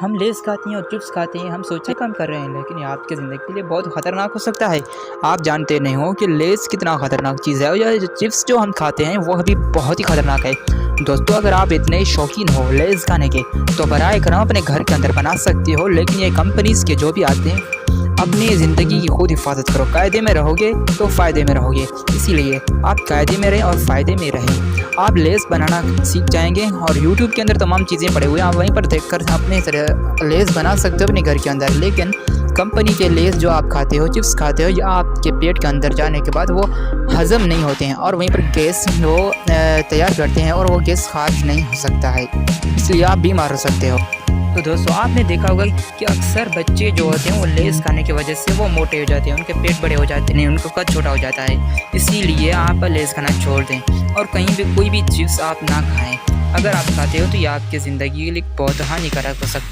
हम लेस खाते हैं और चिप्स खाते हैं, हम सोचे कम कर रहे हैं, लेकिन ये आपकी ज़िंदगी के लिए बहुत ख़तरनाक हो सकता है। आप जानते नहीं हो कि लेस कितना ख़तरनाक चीज़ है और ये जो चिप्स जो हम खाते हैं वह भी बहुत ही ख़तरनाक है। दोस्तों, अगर आप इतने शौकीन हो लेस खाने के तो बराए करम अपने घर के अंदर बना सकते हो, लेकिन ये कंपनीज़ के जो भी आते हैं अपनी ज़िंदगी की खुद हिफाजत करो। कायदे में रहोगे तो फ़ायदे में रहोगे, इसीलिए आप कायदे में रहें और फ़ायदे में रहें। आप लेस बनाना सीख जाएंगे और यूट्यूब के अंदर तमाम चीज़ें पड़े हुए हैं, आप वहीं पर देखकर अपने तरह लेस बना सकते हो अपने घर के अंदर। लेकिन कंपनी के लेस जो आप खाते हो, चिप्स खाते हो, या आपके पेट के अंदर जाने के बाद वो हज़म नहीं होते हैं और वहीं पर गैस वो तैयार करते हैं और वो गैस खारिज नहीं हो सकता है, इसलिए आप बीमार हो सकते हो। तो दोस्तों, आपने देखा होगा कि अक्सर बच्चे जो होते हैं वो लेस खाने की वजह से वो मोटे हो जाते हैं, उनके पेट बड़े हो जाते हैं, उनका कद छोटा हो जाता है। इसीलिए आप लेस खाना छोड़ दें और कहीं भी कोई भी चिप्स आप ना खाएं। अगर आप खाते हो तो ये आपकी ज़िंदगी के लिए बहुत हानिकारक हो सकता है।